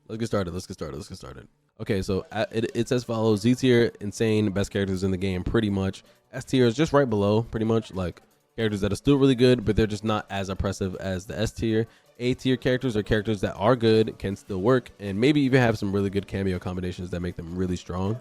Let's get started. Okay, so it's as follows: Z tier, insane, best characters in the game, pretty much. S tier is just right below, pretty much, like characters that are still really good, but they're just not as impressive as the S tier. A tier characters are characters that are good, can still work, and maybe even have some really good cameo combinations that make them really strong.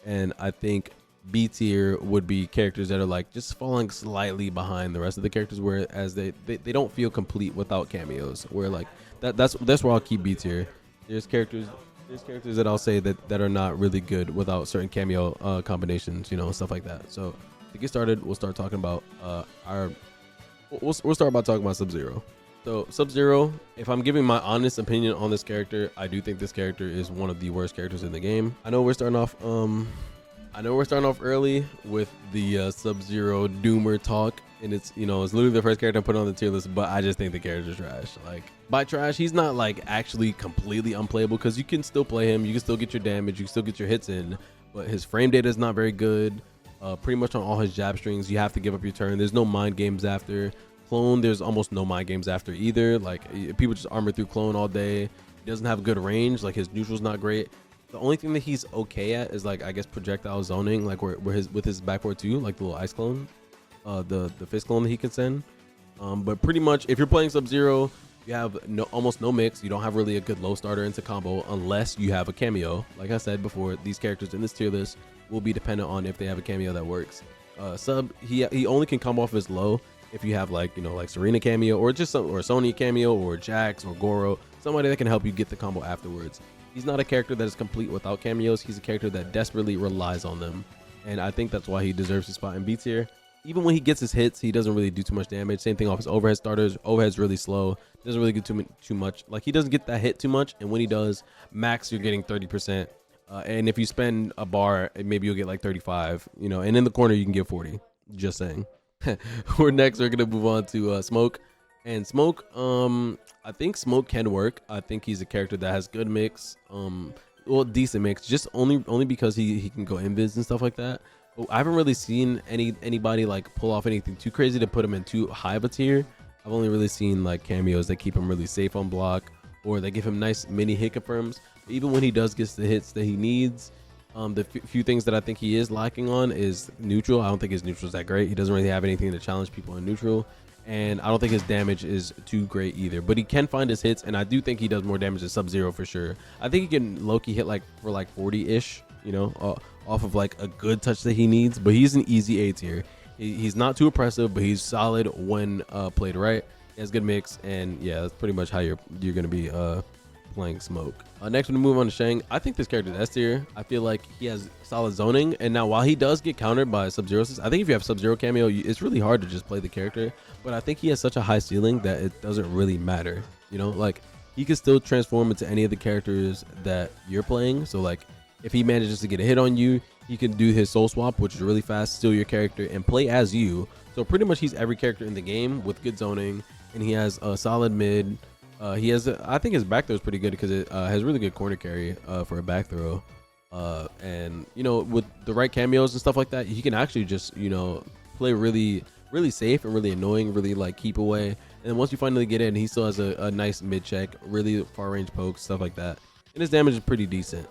And I think B tier would be characters that are like just falling slightly behind the rest of the characters, whereas they don't feel complete without cameos. Where like that's where I'll keep B tier. There's characters that I'll say that are not really good without certain cameo combinations, stuff like that. So to get started, we'll start talking about we'll start about talking about Sub-Zero. So Sub-Zero, if I'm giving my honest opinion on this character, I do think this character is one of the worst characters in the game. I know we're starting off early with the Sub-Zero Doomer talk, and it's literally the first character I put on the tier list, but I just think the character's trash. Like, by trash, he's not like actually completely unplayable, because you can still play him, you can still get your damage, you can still get your hits in, but his frame data is not very good. Pretty much on all his jab strings, you have to give up your turn. There's no mind games after. Clone, there's almost no mind games after either. Like, people just armor through Clone all day. He doesn't have good range. Like, his neutral's not great. The only thing that he's okay at is, like, I guess projectile zoning, like where with his back 4-2, like the little ice clone, the fist clone that he can send. But pretty much, if you're playing Sub-Zero, you have almost no mix. You don't have really a good low starter into combo unless you have a cameo. Like I said before, these characters in this tier list will be dependent on if they have a cameo that works. He only can come off as low if you have like Serena cameo, or just or Sony cameo, or Jax or Goro, somebody that can help you get the combo afterwards. He's not a character that is complete without cameos. He's a character that desperately relies on them, and I think that's why he deserves his spot in B tier. Even when he gets his hits, he doesn't really do too much damage. Same thing off his overhead starters. Overhead's really slow. Doesn't really get too much. Like, he doesn't get that hit too much, and when he does, max you're getting 30%. And if you spend a bar, maybe you'll get like 35. And in the corner you can get 40. Just saying. We're gonna move on to Smoke. And Smoke, I think Smoke can work. I think he's a character that has good mix, well, decent mix, just only because he can go invis and stuff like that. But I haven't really seen anybody like pull off anything too crazy to put him in too high of a tier. I've only really seen like cameos that keep him really safe on block, or they give him nice mini hit confirms. Even when he does get the hits that he needs, the few things that I think he is lacking on is neutral. I don't think his neutral is that great. He doesn't really have anything to challenge people in neutral, and I don't think his damage is too great either. But he can find his hits, and I do think he does more damage than Sub-Zero for sure. I think he can low-key hit like for like 40-ish, off of like a good touch that he needs. But he's an easy A tier. He's not too oppressive, but he's solid when played right. He has good mix, and yeah, that's pretty much how you're gonna be playing Smoke. Next, we're gonna move on to Shang. I think this character is S tier. I feel like he has solid zoning, and now while he does get countered by Sub-Zero, I think if you have Sub-Zero cameo, it's really hard to just play the character. But I think he has such a high ceiling that it doesn't really matter. Like, he can still transform into any of the characters that you're playing. So like, if he manages to get a hit on you, he can do his soul swap, which is really fast, steal your character, and play as you. So pretty much he's every character in the game with good zoning, and he has a solid mid. He has, I think his back throw is pretty good because it has really good corner carry for a back throw. And with the right cameos and stuff like that, he can actually just play really safe and really annoying, really like keep away. And then once you finally get in, he still has a nice mid check, really far range pokes, stuff like that. And his damage is pretty decent.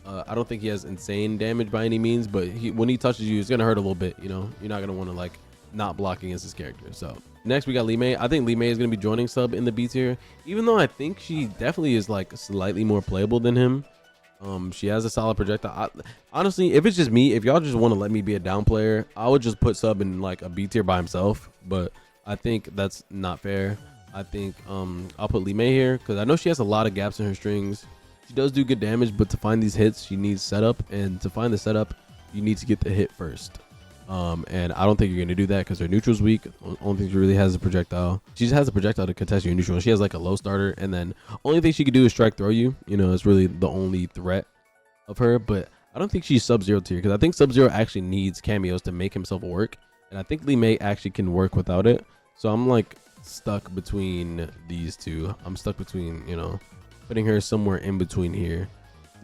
I don't think he has insane damage by any means, but when he touches you, it's gonna hurt a little bit. You're not gonna want to like not block against his character. So next we got Li Mei. I think Li Mei is gonna be joining Sub in the B tier, even though I think she definitely is like slightly more playable than him. She has a solid projectile. Honestly, if it's just me, if y'all just want to let me be a down player, I would just put Sub in like a B tier by himself, but I think that's not fair. I think I'll put Li Mei here because I know she has a lot of gaps in her strings. She does do good damage, but to find these hits, she needs setup, and to find the setup, you need to get the hit first. And I don't think you're going to do that because her neutral's weak. Only thing she really has is a projectile. She just has a projectile to contest your neutral. She has like a low starter, and then only thing she could do is strike throw you. It's really the only threat of her. But I don't think she's Sub-Zero tier because I think Sub-Zero actually needs cameos to make himself work, and I think Li Mei actually can work without it. So I'm like stuck between these two. I'm stuck between putting her somewhere in between here.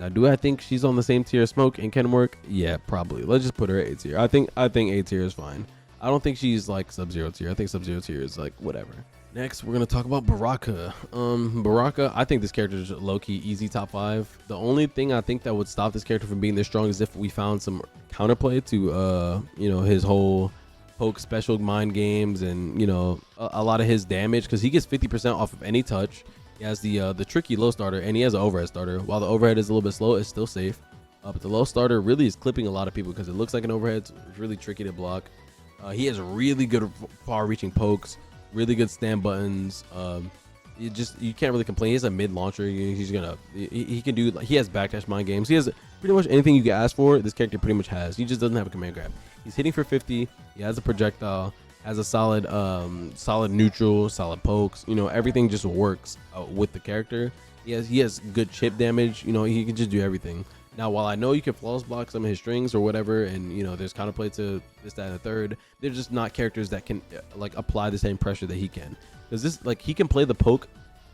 Now, do I think she's on the same tier as Smoke and can work? Yeah, probably. Let's just put her at A tier. I think A tier is fine. I don't think she's like Sub-Zero tier. I think Sub-Zero tier is like whatever. Next, we're gonna talk about Baraka. Baraka, I think this character is low-key easy top 5. The only thing I think that would stop this character from being this strong is if we found some counterplay to, you know, his whole poke special mind games and, you know, a lot of his damage, because he gets 50% off of any touch. He has the tricky low starter, and he has an overhead starter. While the overhead is a little bit slow, it's still safe. But the low starter really is clipping a lot of people because it looks like an overhead. It's really tricky to block. He has really good far-reaching pokes, really good stand buttons. You can't really complain. He has a mid launcher. He can do, he has backdash mind games. He has pretty much anything you can ask for. This character pretty much has. He just doesn't have a command grab. He's hitting for 50. He has a projectile. Has a solid neutral, solid pokes. You know, everything just works with the character. He has good chip damage. You know, he can just do everything. Now, while I know you can flawless block some of his strings or whatever, and, you know, there's counterplay to this, that, and the third, they're just not characters that can like apply the same pressure that he can. Because this, like, he can play the poke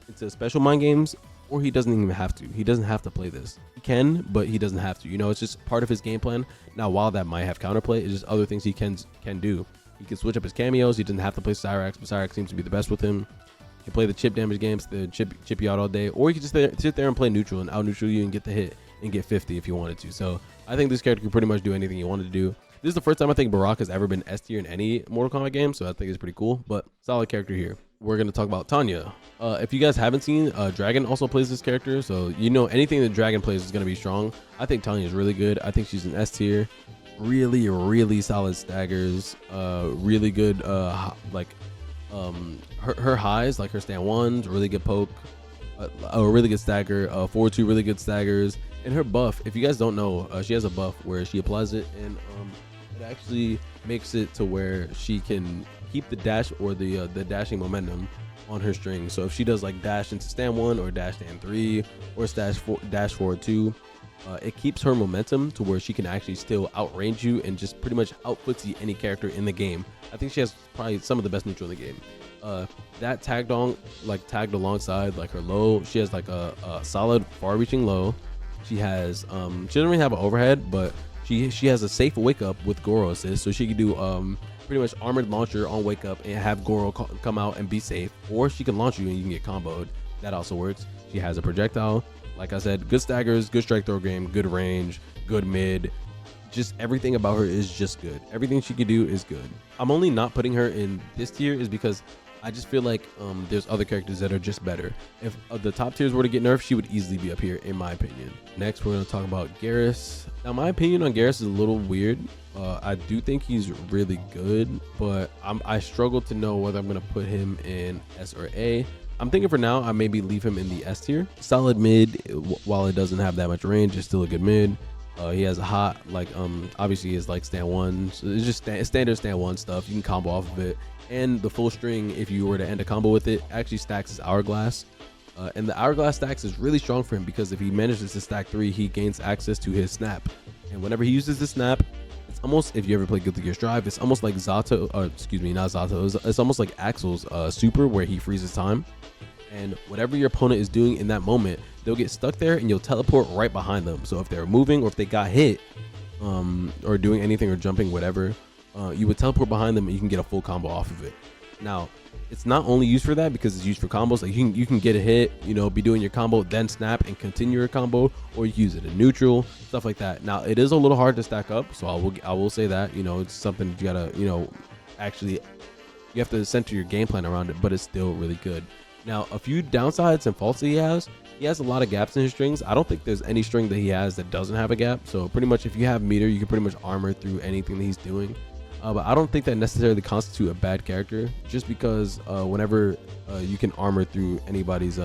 into special mind games, or he doesn't even have to. He doesn't have to play this. He can, but he doesn't have to. You know, it's just part of his game plan. Now, while that might have counterplay, it's just other things he can do. He can switch up his cameos. He doesn't have to play Cyrax, but Cyrax seems to be the best with him. He can play the chip damage games, the chip you out all day, or he can just sit there and play neutral and out neutral you and get the hit and get 50 if you wanted to. So I think this character can pretty much do anything you wanted to do. This is the first time I think Baraka has ever been S tier in any Mortal Kombat game, so I think it's pretty cool, but solid character here. We're going to talk about Tanya. If you guys haven't seen, Dragon also plays this character, so you know anything that Dragon plays is going to be strong. I think Tanya is really good. I think she's an S tier. Really solid staggers. Really good, her highs, like her stand ones, really good poke. A really good stagger, forward 2 really good staggers, and her buff, if you guys don't know, she has a buff where she applies it, and it actually makes it to where she can keep the dash or the dashing momentum on her string. So if she does like dash into stand 1 or dash stand 3 or dash forward 2, it keeps her momentum to where she can actually still outrange you and just pretty much outfootsie any character in the game. I think she has probably some of the best neutral in the game. That tagged alongside like her low, she has like a solid far-reaching low. She has she doesn't really have an overhead, but she has a safe wake up with Goro assist, so she can do pretty much armored launcher on wake up and have Goro come out and be safe, or she can launch you and you can get comboed. That also works. She has a projectile, like I said, good staggers, good strike throw game, good range, good mid. Just everything about her is just good. Everything she can do is good. I'm only not putting her in this tier is because I just feel like there's other characters that are just better. If the top tiers were to get nerfed, she would easily be up here in my opinion. Next, we're going to talk about Geras. Now, my opinion on Geras is a little weird. I do think he's really good, but I struggle to know whether I'm going to put him in S or A. I'm thinking for now, I maybe leave him in the S tier. Solid mid, while it doesn't have that much range, it's still a good mid. He has a hot, like, obviously is like stand 1. So it's just standard stand 1 stuff. You can combo off of it. And the full string, if you were to end a combo with it, actually stacks his hourglass. And the hourglass stacks is really strong for him because if he manages to stack 3, he gains access to his snap. And whenever he uses the snap, it's almost, if you ever play Guilty Gear Strive, it's almost like Zato, excuse me, not Zato. It's almost like Axel's super where he freezes time. And whatever your opponent is doing in that moment, they'll get stuck there and you'll teleport right behind them. So if they're moving or if they got hit or doing anything or jumping, whatever, you would teleport behind them and you can get a full combo off of it. Now, it's not only used for that because it's used for combos. Like you can get a hit, you know, be doing your combo, then snap and continue your combo, or you can use it in neutral, stuff like that. Now, it is a little hard to stack up, so I will say that, you know, it's something you gotta, you know, actually you have to center your game plan around it, but it's still really good. Now, a few downsides and faults that he has a lot of gaps in his strings. I don't think there's any string that he has that doesn't have a gap. So pretty much if you have meter, you can pretty much armor through anything that he's doing. But I don't think that necessarily constitutes a bad character, just because whenever you can armor through anybody's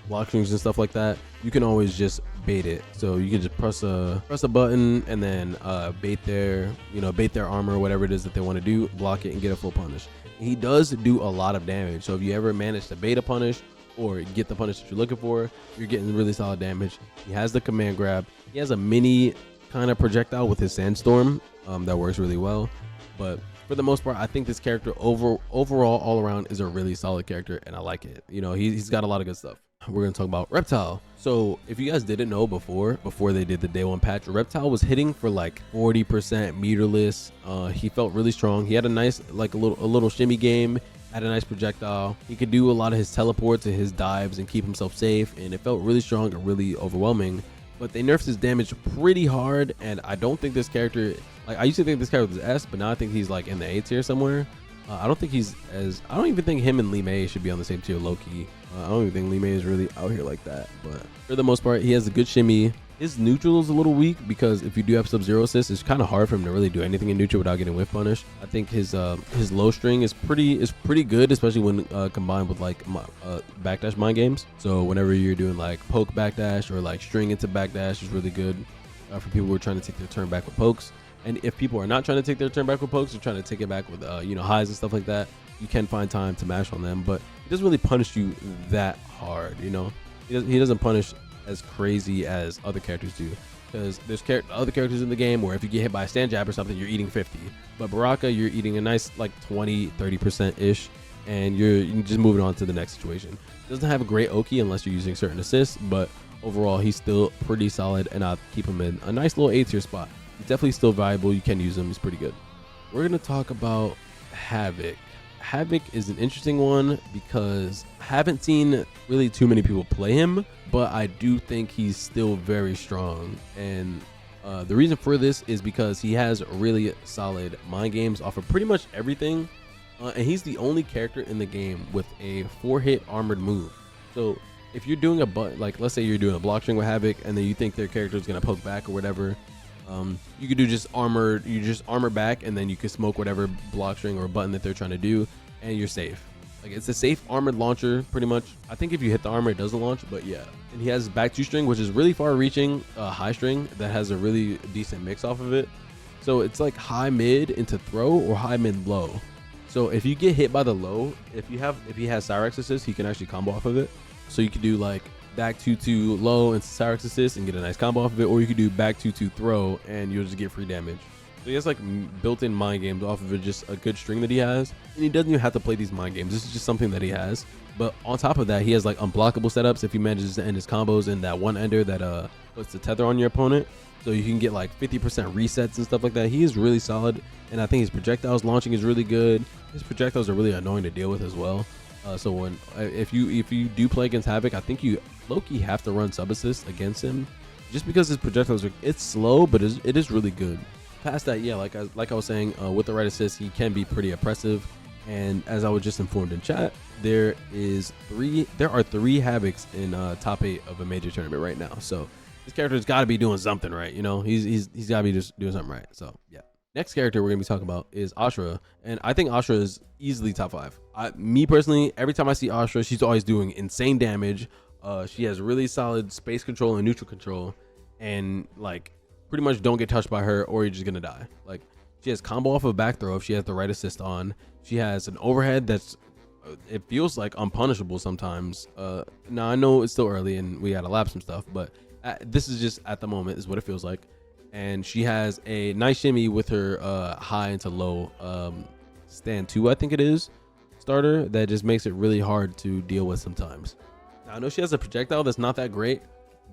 block strings and stuff like that, you can always just bait it. So you can just press a button and then bait their armor, whatever it is that they want to do, block it and get a full punish. He does do a lot of damage, so if you ever manage to bait a punish or get the punish that you're looking for, you're getting really solid damage. He has the command grab. He has a mini kind of projectile with his sandstorm that works really well. But for the most part, I think this character overall all around is a really solid character, and I like it. You know, he's got a lot of good stuff. We're gonna talk about Reptile. So if you guys didn't know before they did the day 1 patch, Reptile was hitting for like 40% meterless. He felt really strong. He had a nice, like a little shimmy game. had a nice projectile. He could do a lot of his teleports and his dives and keep himself safe, and it felt really strong and really overwhelming. But they nerfed his damage pretty hard, and I don't think this character, like, I used to think this character was S, but now I think he's like in the A tier somewhere. I don't think he's as, I don't even think him and Lee Mei should be on the same tier low-key. I don't even think Lee Mei is really out here like that, but for the most part, he has a good shimmy. His neutral is a little weak because if you do have Sub-Zero assist, it's kind of hard for him to really do anything in neutral without getting whiff punished. I think his low string is pretty good, especially when combined with like backdash mind games. So whenever you're doing like poke backdash or like string into backdash is really good for people who are trying to take their turn back with pokes. And if people are not trying to take their turn back with pokes, they're trying to take it back with you know, highs and stuff like that, you can find time to mash on them, but he doesn't really punish you that hard. You know, he doesn't punish as crazy as other characters do, because there's other characters in the game where if you get hit by a stand jab or something, you're eating 50, but Baraka, you're eating a nice like 20-30% ish, and you're just moving on to the next situation. Doesn't have a great Oki unless you're using certain assists, but overall he's still pretty solid, and I'll keep him in a nice little A tier spot. He's definitely still valuable. You can use him. He's pretty good. We're gonna talk about Havik. Havik is an interesting one because I haven't seen really too many people play him, but I do think he's still very strong. And the reason for this is because he has really solid mind games off of pretty much everything. And he's the only character in the game with a 4-hit armored move. So if you're doing like let's say you're doing a block string with Havik and then you think their character is going to poke back or whatever, you could do just armor back, and then you could smoke whatever block string or button that they're trying to do, and you're safe. Like, it's a safe armored launcher pretty much. I think if you hit the armor it doesn't launch, but yeah. And he has back 2 string, which is really far reaching high string that has a really decent mix off of it. So it's like high mid into throw or high mid low. So if you get hit by the low, if he has Cyrex assist, he can actually combo off of it. So you could do like back 2-2 low and Cyrex assist and get a nice combo off of it, or you could do back 2-2 throw and you'll just get free damage. So he has like built-in mind games off of it, just a good string that he has, and he doesn't even have to play these mind games. This is just something that he has. But on top of that, he has like unblockable setups if he manages to end his combos in that one ender that puts the tether on your opponent, so you can get like 50% resets and stuff like that. He is really solid, and I think his projectiles launching is really good. His projectiles are really annoying to deal with as well. So when if you do play against Havik, I think you low-key have to run sub assist against him, just because his projectiles it's slow, but it is really good. Past that, yeah, like I was saying, with the right assist, he can be pretty oppressive. And as I was just informed in chat, there are 3 Haviks in top 8 of a major tournament right now. So this character's got to be doing something right, you know. He's got to be just doing something right. So yeah. Next character we're gonna be talking about is Ashrah, and I think Ashrah is easily top 5. Me personally, every time I see Ashrah, she's always doing insane damage. She has really solid space control and neutral control, and like pretty much don't get touched by her or you're just gonna die. Like, she has combo off of back throw if she has the right assist on. She has an overhead that's it feels like unpunishable sometimes. Now I know it's still early and we gotta lap some stuff, but this is just at the moment is what it feels like. And she has a nice shimmy with her high into low stand 2, I think it is, starter, that just makes it really hard to deal with sometimes. Now I know she has a projectile that's not that great,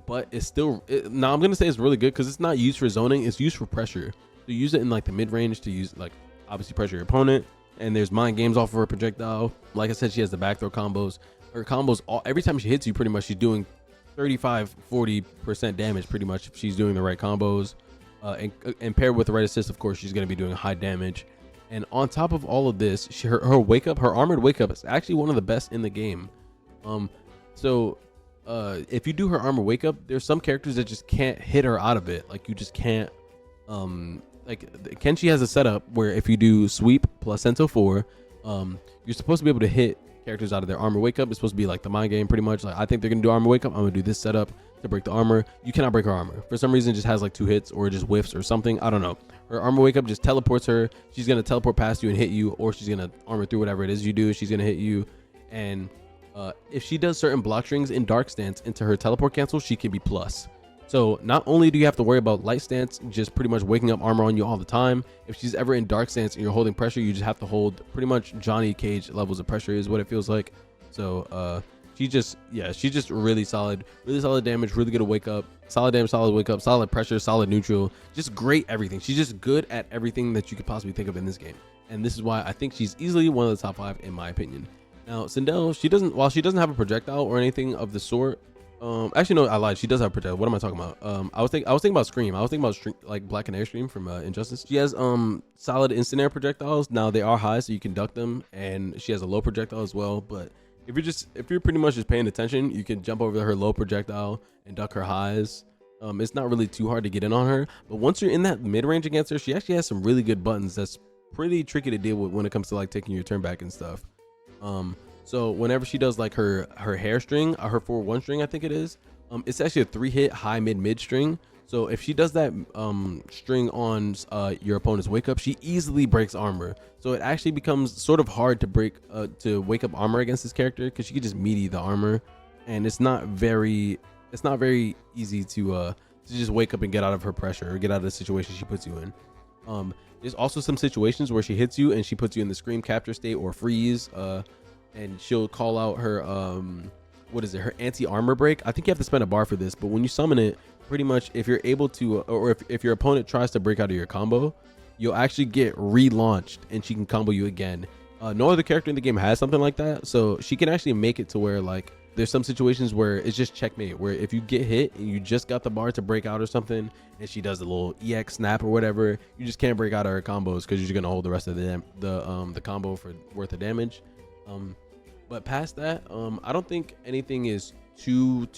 but it's still now I'm gonna say it's really good because it's not used for zoning, it's used for pressure. So you use it in like the mid range to use, like, obviously pressure your opponent, and there's mind games off of her projectile. Like I said, she has the back throw combos. Her combos, every time she hits you, pretty much she's doing 35-40% damage pretty much if she's doing the right combos. And paired with the right assist, of course, she's going to be doing high damage. And on top of all of this, her wake up, her armored wake up is actually one of the best in the game. If you do her armor wake up, there's some characters that just can't hit her out of it. Like, you just can't. Like Kenshi has a setup where if you do sweep plus Sento 4, you're supposed to be able to hit characters out of their armor wake up. It's supposed to be like the mind game pretty much. Like, I think they're gonna do armor wake up, I'm gonna do this setup to break the armor. You cannot break her armor for some reason. It just has like 2 hits or it just whiffs or something. I don't know. Her armor wake up just teleports her. She's gonna teleport past you and hit you, or she's gonna armor through whatever it is you do. She's gonna hit you, and if she does certain block strings in dark stance into her teleport cancel, she can be plus. So not only do you have to worry about light stance just pretty much waking up armor on you all the time, if she's ever in dark stance and you're holding pressure, you just have to hold pretty much Johnny Cage levels of pressure is what it feels like. So she's just really solid damage, really good to wake up, solid damage, solid wake up, solid pressure, solid neutral, just great everything. She's just good at everything that you could possibly think of in this game, and this is why I think she's easily one of the top 5 in my opinion. Now Sindel, while she doesn't have a projectile or anything of the sort, actually no, I lied, she does have a projectile. What am I talking about? I was thinking about Scream. I was thinking about like Black and Airstream from Injustice. She has solid instant air projectiles. Now they are high, so you can duck them, and she has a low projectile as well. But if you're pretty much just paying attention, you can jump over her low projectile and duck her highs. It's not really too hard to get in on her, but once you're in that mid range against her, she actually has some really good buttons that's pretty tricky to deal with when it comes to like taking your turn back and stuff. So whenever she does like her hair string, her 4-1 string, I think it is, it's actually a 3-hit high mid string. So if she does that string on your opponent's wake up, she easily breaks armor. So it actually becomes sort of hard to wake up armor against this character, because she could just meaty the armor, and it's not very easy to just wake up and get out of her pressure or get out of the situation she puts you in. There's also some situations where she hits you and she puts you in the scream capture state or freeze, and she'll call out her her anti-armor break. I think you have to spend a bar for this, but when you summon it, pretty much if you're able to, or if your opponent tries to break out of your combo, you'll actually get relaunched and she can combo you again. No other character in the game has something like that, so she can actually make it to where like there's some situations where it's just checkmate, where if you get hit and you just got the bar to break out or something, and she does a little EX snap or whatever, you just can't break out of her combos because you're gonna hold the rest of the combo for worth of damage. But past that, I don't think anything is too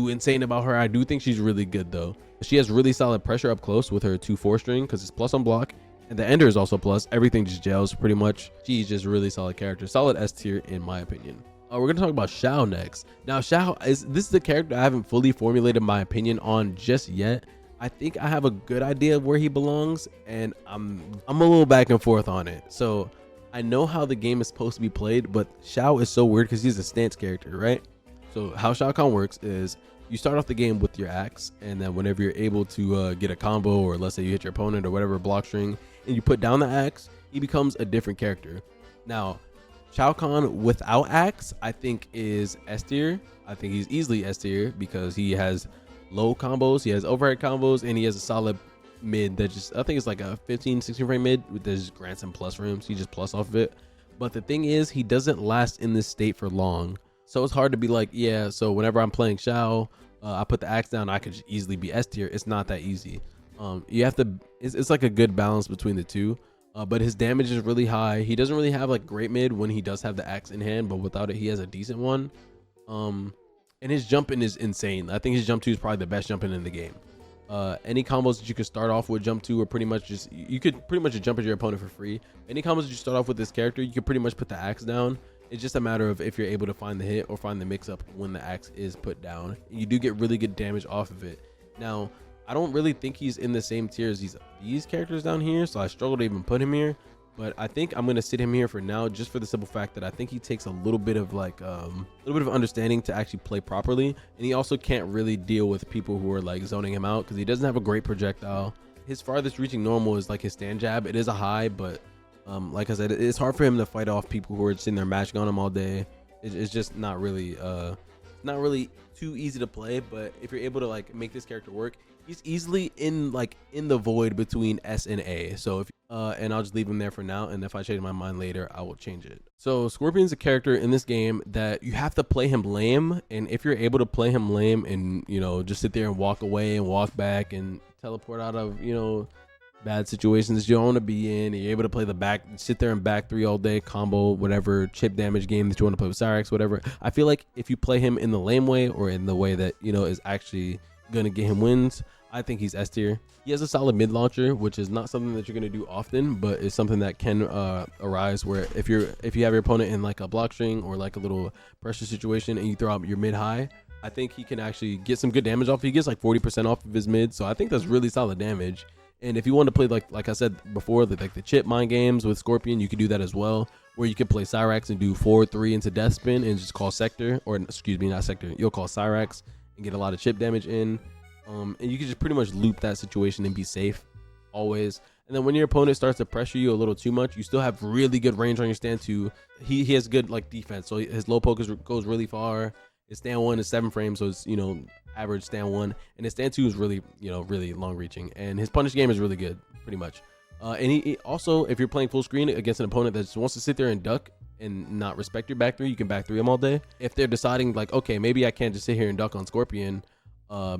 insane about her. I do think she's really good though. She has really solid pressure up close with her 2-4 string, because it's plus on block, and the ender is also plus. Everything just gels pretty much. She's just really solid character, solid S tier in my opinion. We're gonna talk about Shao next. Now Shao is the character I haven't fully formulated my opinion on just yet. I think I have a good idea of where he belongs, and I'm a little back and forth on it. So I know how the game is supposed to be played, but Shao is so weird because he's a stance character, right? So how Shao Kahn works is you start off the game with your axe, and then whenever you're able to get a combo, or let's say you hit your opponent or whatever block string, and you put down the axe, he becomes a different character. Now Shao Kahn without axe, I think, is S tier. I think he's easily S tier because he has low combos, he has overhead combos, and he has a solid mid that just, I think it's like a 15-16 frame mid that just grants him plus frames. He just plus off of it. But the thing is, he doesn't last in this state for long. So it's hard to be like, yeah, so whenever I'm playing Shao, I put the axe down, I could easily be S tier. It's not that easy. You have to, it's like a good balance between the two. But his damage is really high. He doesn't really have like great mid when he does have the axe in hand, but without it, he has a decent one. And his jumping is insane. I think his jump 2 is probably the best jumping in the game. Any combos that you could start off with jump 2 are pretty much just, you could pretty much just jump at your opponent for free. Any combos that you start off with this character, you could pretty much put the axe down. It's just a matter of if you're able to find the hit or find the mix up when the axe is put down. You do get really good damage off of it. Now, I don't really think he's in the same tier as these characters down here, so I struggle to even put him here. But I think I'm gonna sit him here for now, just for the simple fact that I think he takes a little bit of like a little bit of understanding to actually play properly, and he also can't really deal with people who are like zoning him out because he doesn't have a great projectile. His farthest reaching normal is like his stand jab. It is a high, but like I said, it's hard for him to fight off people who are sitting there matching on him all day. It's just not really too easy to play. But if you're able to like make this character work, he's easily in the void between S and A. So if and I'll just leave him there for now, and if I change my mind later, I will change it. So Scorpion's a character in this game that you have to play him lame, and if you're able to play him lame and, you know, just sit there and walk away and walk back and teleport out of, you know, bad situations you don't want to be in, you're able to play the back, sit there and back 3 all day, combo whatever chip damage game that you want to play with Cyrax, whatever. I feel like if you play him in the lame way, or in the way that, you know, is actually gonna get him wins, I think he's S tier. He has a solid mid launcher, which is not something that you're gonna do often, but it's something that can arise where if you have your opponent in like a block string or like a little pressure situation and you throw out your mid high, I think he can actually get some good damage off. He gets like 40% off of his mid, so I think that's really solid damage. And if you want to play like I said before, like the chip mind games with Scorpion, you could do that as well, where you could play Cyrax and do 4-3 into death spin and just call sector, or excuse me, not sector, you'll call Cyrax and get a lot of chip damage in. And you can just pretty much loop that situation and be safe always. And then when your opponent starts to pressure you a little too much, you still have really good range on your stand 2. He has good like defense, so his low poke goes really far. His stand 1 is 7 frames, so it's average stand 1, and his stand 2 is really really long reaching, and his punish game is really good, pretty much. And he also, if you're playing full screen against an opponent that just wants to sit there and duck and not respect your back 3, you can back 3 them all day. If they're deciding like, okay, maybe I can't just sit here and duck on Scorpion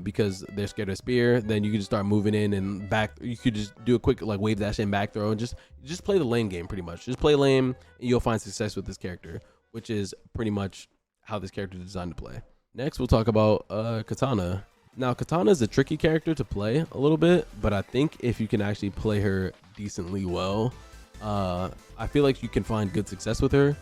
because they're scared of spear, then you can just start moving in and back. You could just do a quick like wave dash and back throw and just play the lane game, pretty much. Just play lane and you'll find success with this character, which is pretty much how this character is designed to play. Next, we'll talk about Kitana. Now, Kitana is a tricky character to play a little bit, but I think if you can actually play her decently well, I feel like you can find good success with her.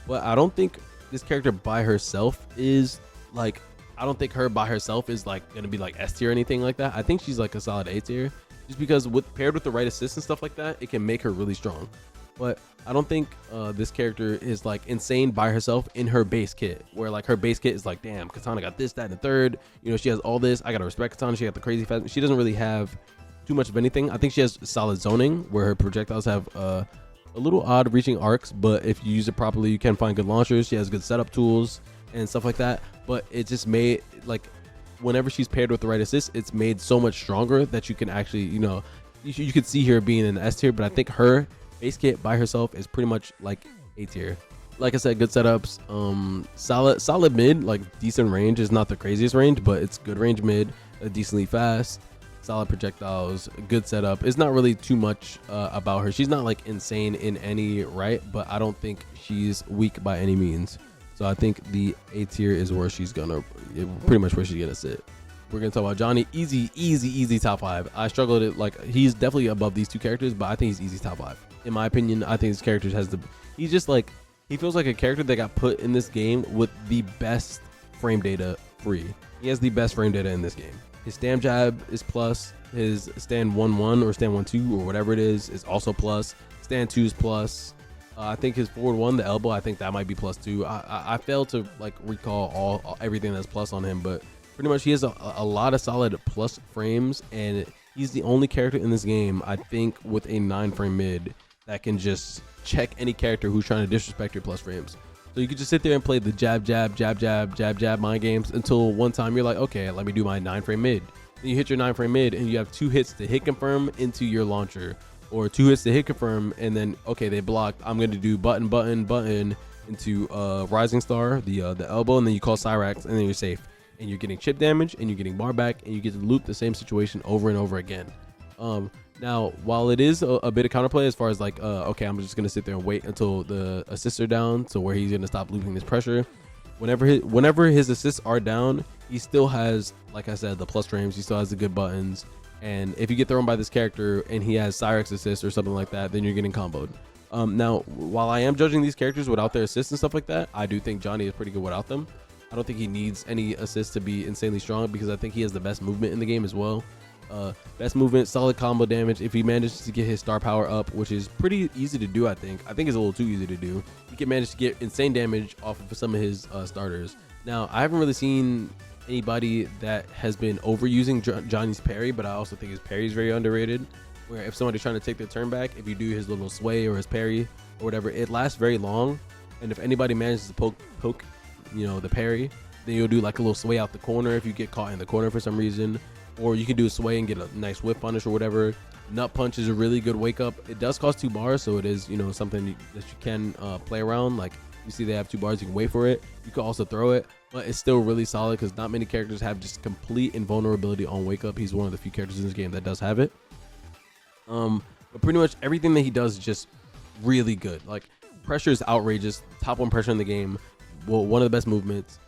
But I don't think this character by herself is like, I don't think her by herself is like gonna be like S tier or anything like that. I think she's like a solid A tier, just because paired with the right assist and stuff like that, it can make her really strong. But I don't think this character is like insane by herself in her base kit, where like her base kit is like, damn, Kitana got this, that, and the third. She has all this. I gotta respect Kitana. She got the crazy fast. She doesn't really have too much of anything. I think she has solid zoning, where her projectiles have a little odd reaching arcs, but if you use it properly, you can find good launchers. She has good setup tools and stuff like that. But it just made like, whenever she's paired with the right assist, it's made so much stronger that you can actually, you could see her being in the S tier. But I think her base kit by herself is pretty much like A tier. Like I said, good setups, solid mid, like decent range. Is not the craziest range, but it's good range mid, decently fast, solid projectiles, good setup. It's not really too much about her. She's not like insane in any right, but I don't think she's weak by any means. So I think the A tier is where she's gonna, pretty much where she's gonna sit. We're gonna talk about Johnny. Easy top 5. I struggled it, like he's definitely above these two characters, but I think he's easy top 5. In my opinion, I think this character he's just like, he feels like a character that got put in this game with the best frame data free. He has the best frame data in this game. His stand jab is plus, his stand 1-1 or stand 1-2 or whatever it is also plus, stand 2 is plus. I think his forward 1, the elbow, I think that might be plus 2. I failed to like recall everything that's plus on him, but pretty much he has a lot of solid plus frames, and he's the only character in this game, I think, with a 9 frame mid that can just check any character who's trying to disrespect your plus frames. So you could just sit there and play the jab mind games until one time you're like, okay, let me do my 9 frame mid. Then you hit your 9 frame mid and you have 2 hits to hit confirm into your launcher, or 2 hits to hit confirm, and then okay, they blocked. I'm going to do button into rising star, the elbow, and then you call Cyrax, and then you're safe. And you're getting chip damage, and you're getting bar back, and you get to loop the same situation over and over again. Now, while it is a bit of counterplay as far as like, okay, I'm just gonna sit there and wait until the assists are down, so where he's gonna stop looping this pressure. Whenever his assists are down, he still has, like I said, the plus frames. He still has the good buttons, and if you get thrown by this character and he has Cyrax assist or something like that, then you're getting comboed. Now, while I am judging these characters without their assists and stuff like that, I do think Johnny is pretty good without them. I don't think he needs any assists to be insanely strong, because I think he has the best movement in the game as well. Best movement, solid combo damage. If he manages to get his star power up, which is pretty easy to do, I think it's a little too easy to do, he can manage to get insane damage off of some of his starters. Now, I haven't really seen anybody that has been overusing Johnny's parry, but I also think his parry is very underrated, where if somebody's trying to take their turn back, if you do his little sway or his parry or whatever, it lasts very long. And if anybody manages to poke the parry, then you'll do like a little sway out the corner if you get caught in the corner for some reason, or you can do a sway and get a nice whip punish or whatever. Nut punch is a really good wake up. It does cost 2 bars, so it is something that you can play around. Like you see they have 2 bars, you can wait for it. You can also throw it, but it's still really solid because not many characters have just complete invulnerability on wake up. He's one of the few characters in this game that does have it. But pretty much everything that he does is just really good. Like pressure is outrageous, top 1 pressure in the game. Well, one of the best movements.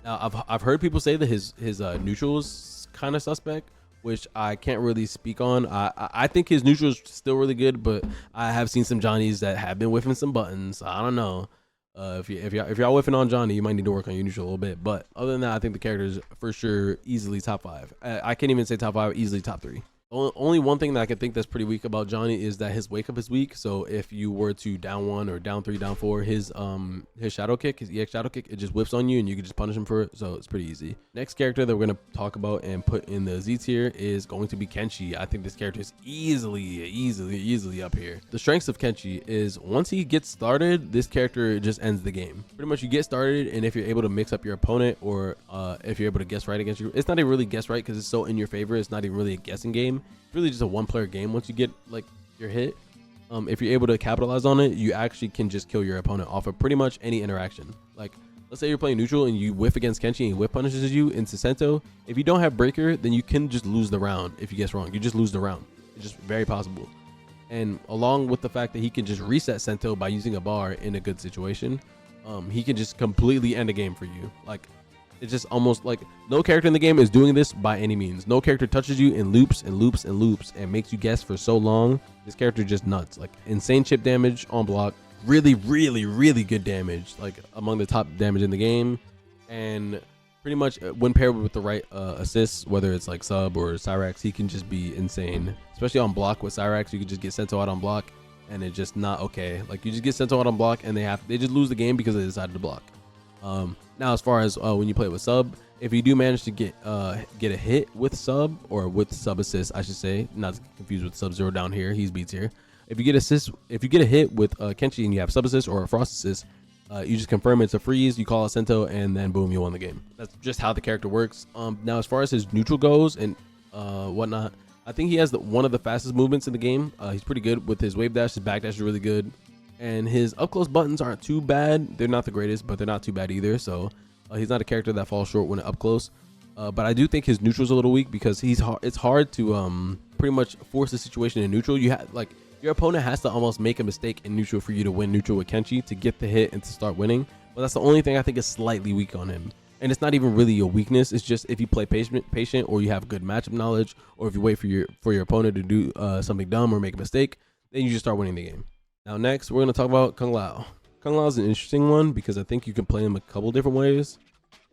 Now I've heard people say that his neutral is kind of suspect, which I can't really speak on. I think his neutral is still really good, but I have seen some Johnnies that have been whiffing some buttons. I don't know. If y'all whiffing on Johnny, you might need to work on your neutral a little bit. But other than that, I think the character is for sure easily top 5. I can't even say top 5, easily top 3. Only one thing that I can think that's pretty weak about Johnny is that his wake up is weak. So if you were to down 1 or down 3, down 4, his shadow kick, his EX shadow kick, it just whips on you and you can just punish him for it. So it's pretty easy. Next character that we're gonna talk about and put in the Z tier is going to be Kenshi. I think this character is easily up here. The strengths of Kenshi is once he gets started, this character just ends the game. Pretty much you get started, and if you're able to mix up your opponent, or if you're able to guess right against you, it's not even really guess right because it's so in your favor. It's not even really a guessing game. It's really just a one-player game. Once you get like your hit, if you're able to capitalize on it, you actually can just kill your opponent off of pretty much any interaction. Like, let's say you're playing neutral and you whiff against Kenshi and he whiff punishes you into Sento. If you don't have breaker, then you can just lose the round. If you guess wrong, you just lose the round. It's just very possible. And along with the fact that he can just reset Sento by using a bar in a good situation, he can just completely end a game for you. Like, it's just almost like no character in the game is doing this by any means. No character touches you in loops and loops and loops and makes you guess for so long. This character just nuts. Like, insane chip damage on block, really good damage, like among the top damage in the game. And pretty much when paired with the right assists, whether it's like sub or Cyrax, he can just be insane. Especially on block with Cyrax, you can just get Sento out on block and it's just not okay. Like, you just get Sento out on block and they just lose the game because they decided to block. Now, as far as when you play with sub, if you do manage to get a hit with sub, or with sub assist, I should say, not confused with Sub-Zero down here, he's beats here. If you get a hit with Kenshi and you have sub assist or a frost assist, you just confirm it's a freeze, you call a Sento, and then boom, you won the game. That's just how the character works. Now, as far as his neutral goes and whatnot, I think he has one of the fastest movements in the game. He's pretty good with his wave dash. His back dash is really good. And his up close buttons aren't too bad. They're not the greatest, but they're not too bad either. So he's not a character that falls short when up close. But I do think his neutral's a little weak because it's hard to pretty much force the situation in neutral. You have like your opponent has to almost make a mistake in neutral for you to win neutral with Kenshi to get the hit and to start winning. But that's the only thing I think is slightly weak on him. And it's not even really a weakness. It's just if you play patient, or you have good matchup knowledge, or if you wait for your opponent to do something dumb or make a mistake, then you just start winning the game. Now, next, we're going to talk about Kung Lao. Kung Lao is an interesting one because I think you can play him a couple different ways.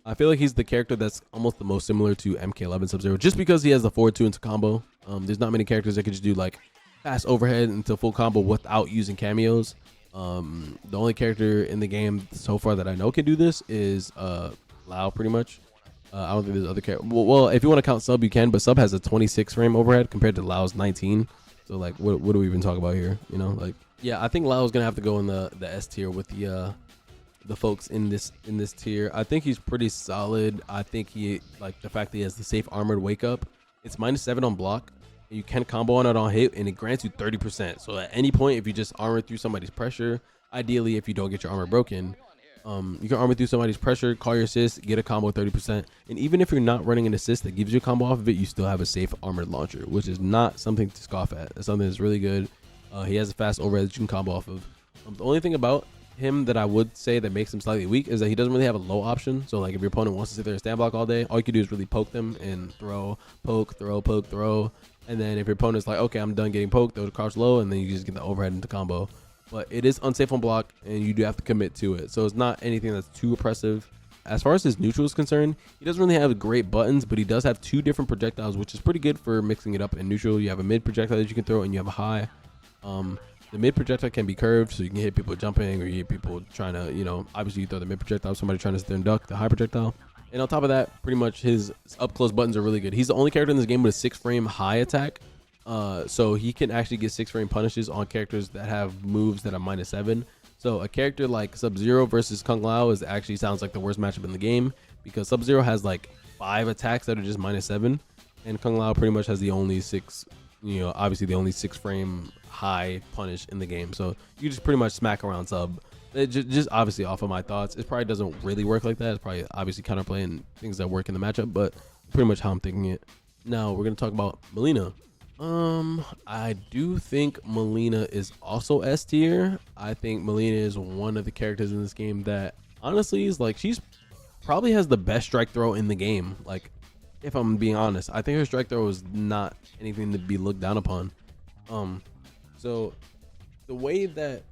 I feel like he's the character that's almost the most similar to MK11 Sub-Zero just because he has the forward 2 into combo. There's not many characters that can just do like fast overhead into full combo without using cameos. The only character in the game so far that I know can do this is Lao, pretty much. I don't think there's other characters. Well, if you want to count Sub, you can, but Sub has a 26 frame overhead compared to Lao's 19. So like, what do we even talk about here? You know, like, yeah, I think Lao's gonna have to go in the S tier with the folks in this tier. I think he's pretty solid. I think he, like, the fact that he has the safe armored wake up. It's -7 on block. You can combo on it on hit, and it grants you 30%. So at any point, if you just armor through somebody's pressure, ideally if you don't get your armor broken, you can armor through somebody's pressure, call your assist, get a combo 30%. And even if you're not running an assist that gives you a combo off of it, you still have a safe armored launcher, which is not something to scoff at. It's something that's really good. He has a fast overhead that you can combo off of. The only thing about him that I would say that makes him slightly weak is that he doesn't really have a low option. So like if your opponent wants to sit there and stand block all day, all you can do is really poke them and throw, poke, throw, poke, throw. And then if your opponent's like, okay, I'm done getting poked, throw the crouch low, and then you just get the overhead into combo. But it is unsafe on block, and you do have to commit to it. So it's not anything that's too oppressive. As far as his neutral is concerned, he doesn't really have great buttons, but he does have 2 different projectiles, which is pretty good for mixing it up in neutral. You have a mid projectile that you can throw, and you have a high. The mid projectile can be curved, so you can hit people jumping, or you hit people trying to, you know, obviously you throw the mid projectile, somebody trying to sit there and duck the high projectile. And on top of that, pretty much his up close buttons are really good. He's the only character in this game with a 6 frame high attack. So he can actually get 6 frame punishes on characters that have moves that are -7. So a character like Sub-Zero versus Kung Lao actually sounds like the worst matchup in the game, because Sub-Zero has like 5 attacks that are just -7, and Kung Lao pretty much has the only 6, you know, obviously the only 6 frame high punish in the game. So you just pretty much smack around Sub. It just obviously off of my thoughts, it probably doesn't really work like that. It's probably obviously counterplaying things that work in the matchup, but pretty much how I'm thinking it. Now we're gonna talk about Mileena. I do think Mileena is also S tier. I think Mileena is one of the characters in this game that honestly is like, she's probably has the best strike throw in the game. Like, if I'm being honest, I think her strike throw is not anything to be looked down upon. So the way that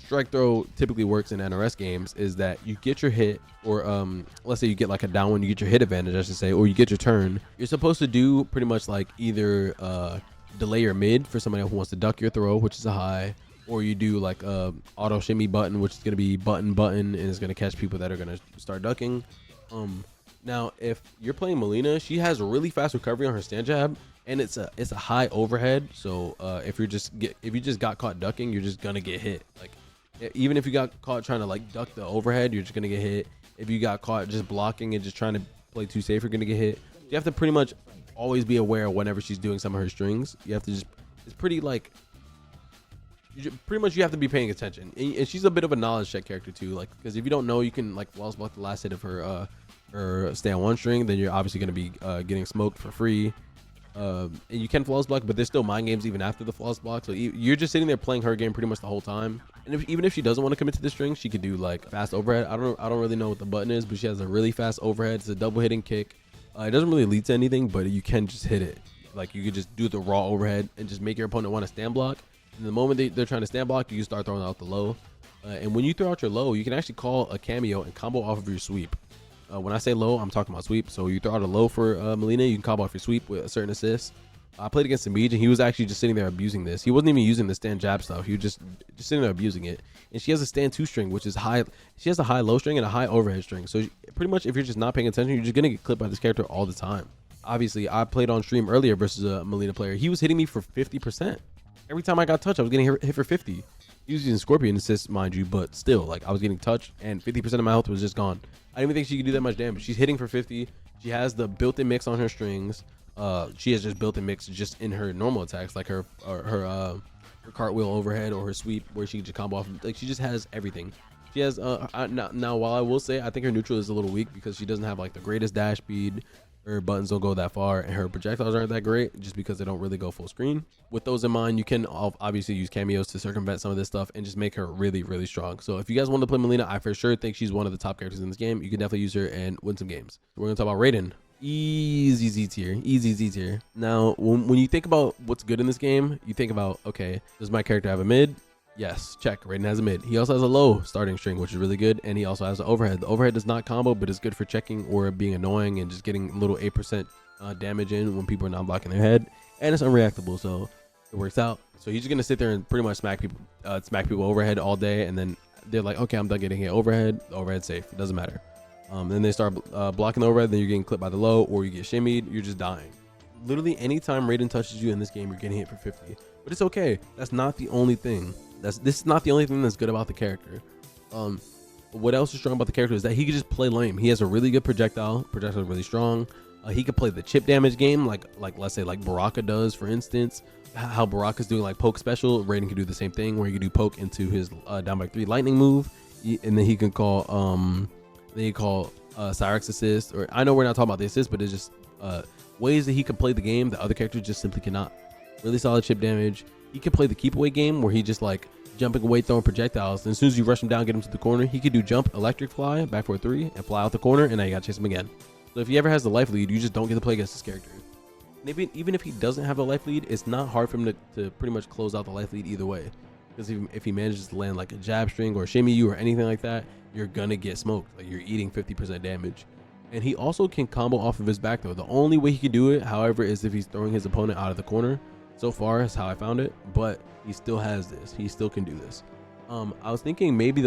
strike throw typically works in NRS games is that you get your hit, or let's say you get like a down one, you get your hit advantage, I should say, or you get your turn. You're supposed to do pretty much like either delay your mid for somebody who wants to duck your throw, which is a high, or you do like auto shimmy button, which is going to be button, and it's going to catch people that are going to start ducking. Now, if you're playing Mileena, she has really fast recovery on her stand jab, and it's a high overhead. So if you just got caught ducking, you're just gonna get hit. Like even if you got caught trying to like duck the overhead, you're just gonna get hit. If you got caught just blocking and just trying to play too safe, you're gonna get hit. You have to pretty much always be aware whenever she's doing some of her strings. You have to just, it's pretty like, pretty much you have to be paying attention. And she's a bit of a knowledge check character too, like, because if you don't know, you can like flawless block the last hit of her stay on one string, then you're obviously going to be getting smoked for free. And you can flawless block, but there's still mind games even after the flawless block. So you're just sitting there playing her game pretty much the whole time. And even if she doesn't want to commit to the string, she could do like fast overhead. I don't really know what the button is, but she has a really fast overhead. It's a double hitting kick. It doesn't really lead to anything, but you can just hit it. Like you could just do the raw overhead and just make your opponent want to stand block. And the moment they're trying to stand block, you can start throwing out the low. And when you throw out your low, you can actually call a cameo and combo off of your sweep. When I say low, I'm talking about sweep. So you throw out a low for Mileena, you can combo off your sweep with a certain assist. I played against Siege, and he was actually just sitting there abusing this. He wasn't even using the stand jab stuff. He was just sitting there abusing it. And she has a stand 2 string, which is high. She has a high low string and a high overhead string. So pretty much if you're just not paying attention, you're just going to get clipped by this character all the time. Obviously, I played on stream earlier versus a Mileena player. He was hitting me for 50%. Every time I got touched, I was getting hit for 50. He was using Scorpion assist, mind you, but still, like, I was getting touched, and 50% of my health was just gone. I didn't even think she could do that much damage. She's hitting for 50. She has the built-in mix on her strings. She has just built-in mix just in her normal attacks, like her cartwheel overhead or her sweep, where she can just combo off. Like, she just has everything. She has now, while I will say I think her neutral is a little weak because she doesn't have like the greatest dash speed. Her buttons don't go that far, and her projectiles aren't that great just because they don't really go full screen. With those in mind, you can obviously use cameos to circumvent some of this stuff and just make her really, really strong. So if you guys want to play Mileena, I for sure think she's one of the top characters in this game. You can definitely use her and win some games. We're going to talk about Raiden. Easy Z tier. Easy Z tier. Now, when you think about what's good in this game, you think about, okay, does my character have a mid? Yes, check. Raiden has a mid. He also has a low starting string, which is really good, and he also has an overhead. The overhead does not combo, but it's good for checking or being annoying and just getting a little 8% damage in when people are not blocking their head. And it's unreactable, so it works out. So he's just gonna sit there and pretty much smack people overhead all day, and then they're like, okay, I'm done getting hit overhead. The overhead's safe. It doesn't matter. Then they start blocking the overhead. Then you're getting clipped by the low, or you get shimmied. You're just dying. Literally, anytime Raiden touches you in this game, you're getting hit for 50. But it's okay. That's not the only thing. This is not the only thing that's good about the character. What else is strong about the character is that he can just play lame. He has a really good projectile. Projectile is really strong. He can play the chip damage game, like let's say like Baraka does, for instance. How Baraka's doing like poke special, Raiden can do the same thing where he can do poke into his down by 3 lightning move, and then he can call Cyrix assist. Or I know we're not talking about the assist, but it's just ways that he can play the game that other characters just simply cannot. Really solid chip damage. He can play the keep away game where he just like jumping away, throwing projectiles. And as soon as you rush him down, get him to the corner, he could do jump, electric fly, back for a 3, and fly out the corner, and now you gotta chase him again. So if he ever has the life lead, you just don't get to play against this character. Maybe even if he doesn't have a life lead, it's not hard for him to pretty much close out the life lead either way. Because if he manages to land like a jab string or shimmy you or anything like that, you're gonna get smoked. Like you're eating 50% damage. And he also can combo off of his back throw. The only way he can do it, however, is if he's throwing his opponent out of the corner. So far is how I found it, but he still has this. He still can do this. I was thinking maybe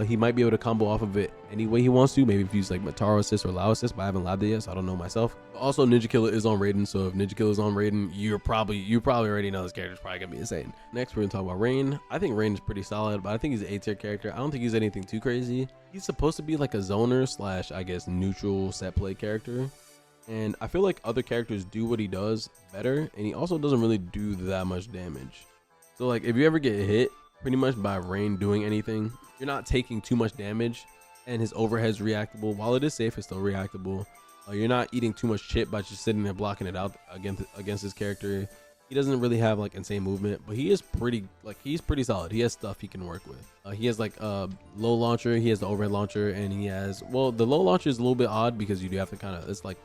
he might be able to combo off of it any way he wants to. Maybe if you use like Nitara assist or Lao assist, but I haven't labbed it yet, so I don't know myself. Also, Ninja Killer is on Raiden, so if Ninja Killer is on Raiden, you probably already know this character's probably gonna be insane. Next, we're gonna talk about Rain. I think Rain is pretty solid, but I think he's an A tier character. I don't think he's anything too crazy. He's supposed to be like a zoner slash, I guess, neutral set play character. And I feel like other characters do what he does better, and he also doesn't really do that much damage. So like if you ever get hit pretty much by Rain doing anything, you're not taking too much damage, and his overhead's reactable. While it is safe, it's still reactable. You're not eating too much chip by just sitting there blocking it out against his character. He doesn't really have like insane movement, but he's pretty solid. He has stuff he can work with. He has like low launcher, he has the overhead launcher, and he has, well, the low launcher is a little bit odd because you do have to kind of, it's a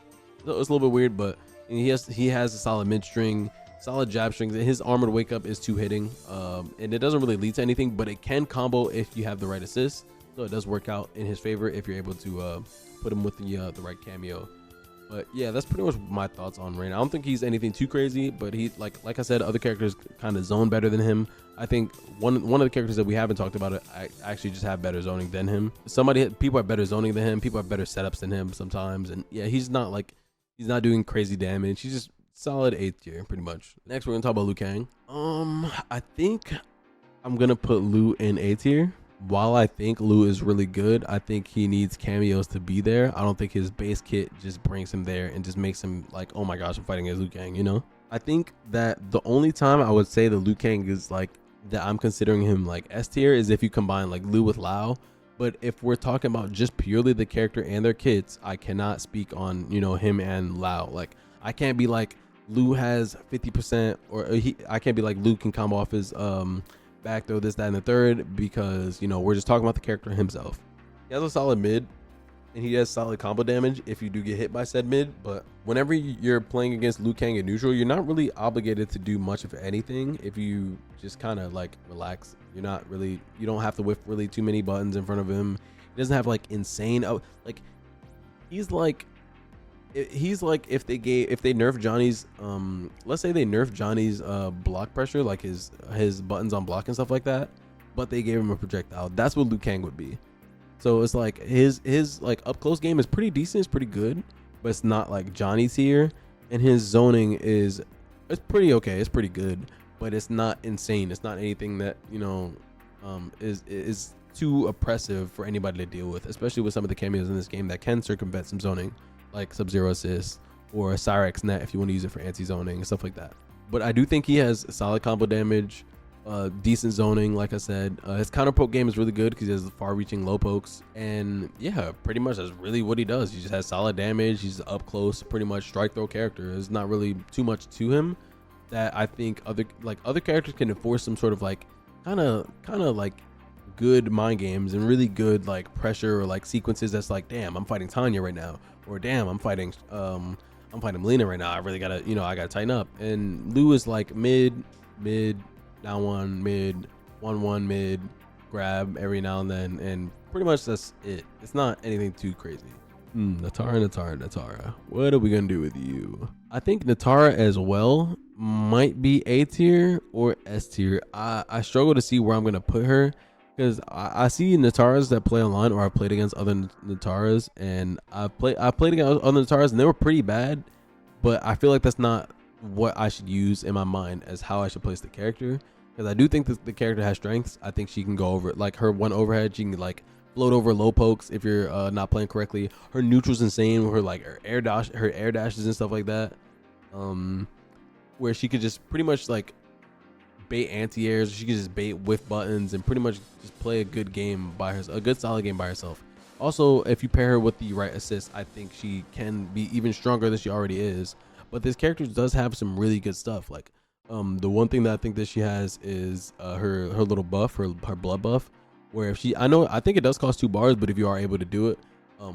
little bit weird, but he has a solid mid string. solid jab strings. His armored wake up is 2 hitting, and it doesn't really lead to anything, but it can combo if you have the right assist. So it does work out in his favor if you're able to put him with the right cameo. But yeah, that's pretty much my thoughts on Raiden. I don't think he's anything too crazy, but he like I said, other characters kind of zone better than him. I think one of the characters that we haven't talked about, I actually just have better zoning than him. People have better zoning than him. People have better setups than him sometimes. And yeah, he's not doing crazy damage. He's just solid 8th tier pretty much. Next, we're gonna talk about Liu Kang. I think I'm gonna put Liu in A tier. While I think Liu is really good, I think he needs cameos to be there. I don't think his base kit just brings him there and just makes him like, oh my gosh, I'm fighting as Liu Kang, you know? I think that the only time I would say that Liu Kang is like, that I'm considering him like S tier is if you combine like Liu with Lao. But if we're talking about just purely the character and their kits, I cannot speak on, you know, him and Lao. Like, I can't be like, Liu has 50%, or I can't be like, Liu can combo off his, back throw, this, that, and the third, because, you know, we're just talking about the character himself. He has a solid mid, and he has solid combo damage if you do get hit by said mid. But whenever you're playing against Liu Kang in neutral, you're not really obligated to do much of anything if you just kind of like relax. You don't have to whiff really too many buttons in front of him. He doesn't have like insane, like he's like if they nerf Johnny's let's say they nerf Johnny's block pressure, like his buttons on block and stuff like that, but they gave him a projectile. That's what Liu Kang would be. So it's like his like up close game is pretty decent, it's pretty good, but it's not like Johnny's here. And his zoning it's pretty okay, it's pretty good, but it's not insane. It's not anything that, you know, is too oppressive for anybody to deal with, especially with some of the cameos in this game that can circumvent some zoning, like Sub-Zero assist or a Cyrex net if you want to use it for anti-zoning and stuff like that. But I do think he has solid combo damage, decent zoning. Like I said, his counter poke game is really good because he has far-reaching low pokes, and yeah, pretty much that's really what he does. He just has solid damage. He's up close, pretty much strike throw character. There's not really too much to him that I think other characters can enforce some sort of like kind of like good mind games and really good like pressure or like sequences that's like, damn, I'm fighting Tanya right now, or damn, I'm fighting Mileena right now. I really gotta, you know, I gotta tighten up. And Liu is like mid, down one, mid, 1-1 mid, grab every now and then, and pretty much that's it. It's not anything too crazy. Nitara. What are we gonna do with you? I think Nitara as well might be A tier or S tier. I struggle to see where I'm gonna put her, because I see Nitaras that play online, or I played against other Nitaras, and I played against other Nitaras and they were pretty bad, but I feel like that's not what I should use in my mind as how I should place the character, because I do think that the character has strengths. I think she can go over, like her one overhead, she can like float over low pokes if you're not playing correctly. Her neutral's insane with her like her air dashes and stuff like that, where she could just pretty much like bait anti-airs. She could just bait with buttons and pretty much just play a good game by herself, a good solid game by herself. Also, if you pair her with the right assist, I think she can be even stronger than she already is. But this character does have some really good stuff. Like the one thing that I think that she has is her little buff, her blood buff, where if I think it does cost 2 bars, but if you are able to do it,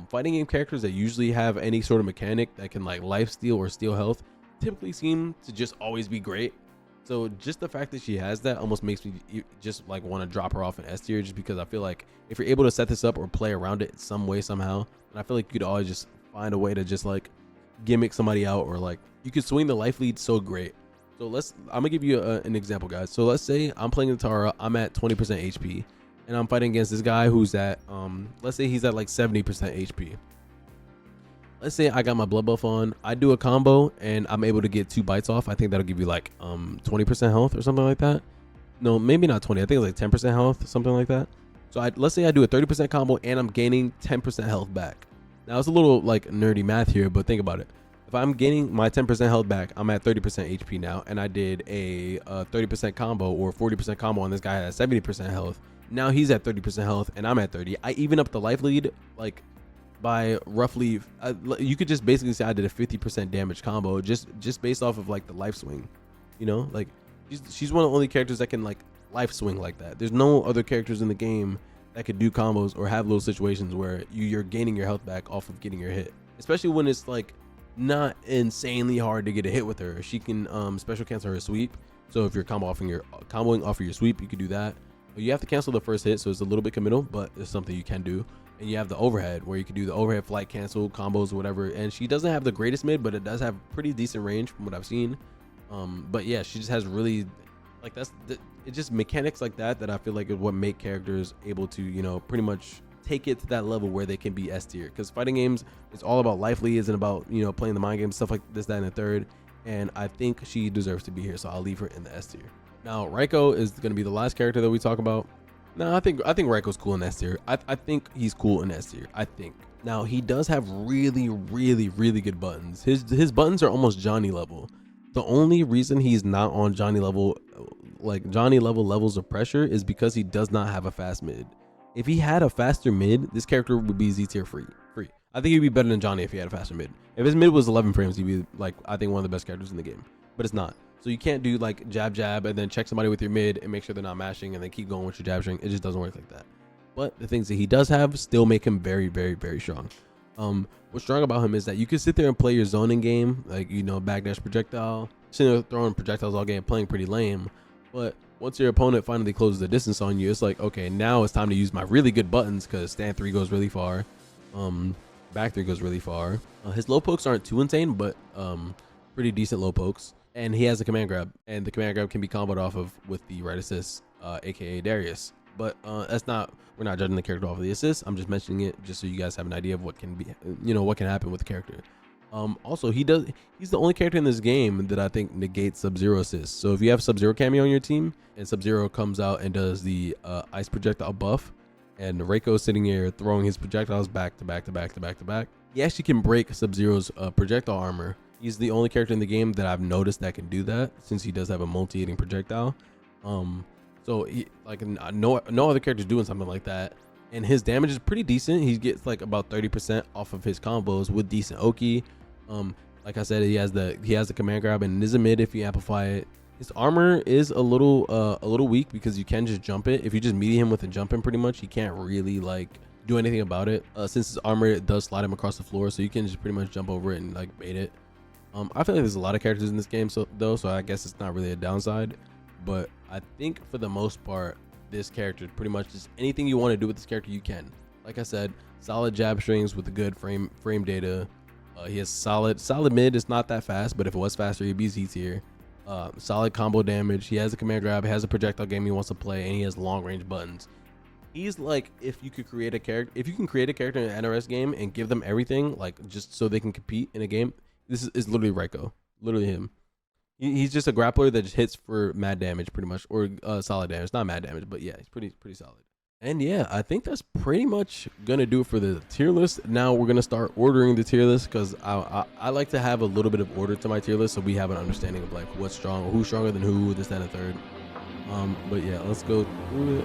fighting game characters that usually have any sort of mechanic that can like life steal or steal health typically seem to just always be great. So just the fact that she has that almost makes me just like want to drop her off in S tier, just because I feel like if you're able to set this up or play around it some way somehow, and I feel like you could always just find a way to just like gimmick somebody out, or like you could swing the life lead so great. So I'm gonna give you an example, guys. So let's say I'm playing Nitara, I'm at 20% HP, and I'm fighting against this guy who's at let's say he's at like 70% HP. Let's say I got my blood buff on, I do a combo and I'm able to get 2 bites off. I think that'll give you like 20% health or something like that. No, maybe not 20. I think it's like 10% health, something like that. So let's say I do a 30% combo and I'm gaining 10% health back. Now it's a little like nerdy math here, but think about it. If I'm gaining my 10% health back, I'm at 30% HP now, and I did a 30% combo or 40% combo on this guy at 70% health. Now he's at 30% health and I'm at 30. I even up the life lead like by roughly, you could just basically say I did a 50% damage combo just based off of like the life swing, you know, like she's one of the only characters that can like life swing like that. There's no other characters in the game that could do combos or have little situations where you're gaining your health back off of getting your hit, especially when it's like not insanely hard to get a hit with her. She can special cancel her sweep. So if you're comboing off of your sweep, you could do that. But you have to cancel the first hit, so it's a little bit committal, but it's something you can do. And you have the overhead, where you can do the overhead flight cancel combos or whatever. And she doesn't have the greatest mid, but it does have pretty decent range from what I've seen. But yeah, she just has really, like, it's just mechanics like that I feel like is what make characters able to, you know, pretty much take it to that level where they can be S tier. Because fighting games, it's all about lively, isn't about, you know, playing the mind games, stuff like this, that, and the third. And I think she deserves to be here, so I'll leave her in the S tier. Now Reiko is going to be the last character that we talk about. No, I think Reiko's cool in S tier. I think he's cool in S tier. I think. Now he does have really good buttons. His buttons are almost Johnny level. The only reason he's not on Johnny level, like Johnny level levels of pressure, is because he does not have a fast mid. If he had a faster mid, this character would be Z tier free. I think he'd be better than Johnny if he had a faster mid. If his mid was 11 frames, he'd be, like, I think one of the best characters in the game. But it's not. So you can't do like jab and then check somebody with your mid and make sure they're not mashing and then keep going with your jab string. It just doesn't work like that. But the things that he does have still make him very strong. What's strong about him is that you can sit there and play your zoning game, like, you know, backdash projectile, sitting there throwing projectiles all game, playing pretty lame. But once your opponent finally closes the distance on you, it's like, okay, now it's time to use my really good buttons, because stand 3 goes really far. Back 3 goes really far. His low pokes aren't too insane, but pretty decent low pokes. And he has a command grab, and the command grab can be comboed off of with the right assist, aka Darius. But we're not judging the character off of the assist. I'm just mentioning it just so you guys have an idea of what can be, you know, what can happen with the character. Also, he's the only character in this game that I think negates Sub-Zero assists. So if you have Sub-Zero cameo on your team and Sub-Zero comes out and does the ice projectile buff, and Reiko sitting here throwing his projectiles back to back, he actually can break Sub-Zero's projectile armor. He's the only character in the game that I've noticed that can do that, since he does have a multi-hitting projectile. So he, like, no other character's doing something like that. And his damage is pretty decent. He gets like about 30% off of his combos with decent Oki. Like I said, he has the command grab and is a mid if you amplify it. His armor is a little weak because you can just jump it. If you just melee him with a jump in, pretty much, he can't really like do anything about it. Since his armor does slide him across the floor, so you can just pretty much jump over it and like bait it. I feel like there's a lot of characters in this game, so I guess it's not really a downside. But I think for the most part, this character pretty much just anything you want to do with this character you can. Like I said, solid jab strings with a good frame data. He has solid mid. It's not that fast, but if it was faster, he'd be Z tier. Solid combo damage. He has a command grab. He has a projectile game he wants to play, and he has long range buttons. He's like, if you can create a character in an NRS game and give them everything, like, just so they can compete in a game, this is literally Reiko. Literally him. He's just a grappler that just hits for mad damage, pretty much, or solid damage. Not mad damage, but yeah, he's pretty solid. And yeah, I think that's pretty much gonna do it for the tier list. Now we're gonna start ordering the tier list, because I like to have a little bit of order to my tier list, so we have an understanding of like what's strong, or who's stronger than who, this, that, and the third. But yeah, let's go through it.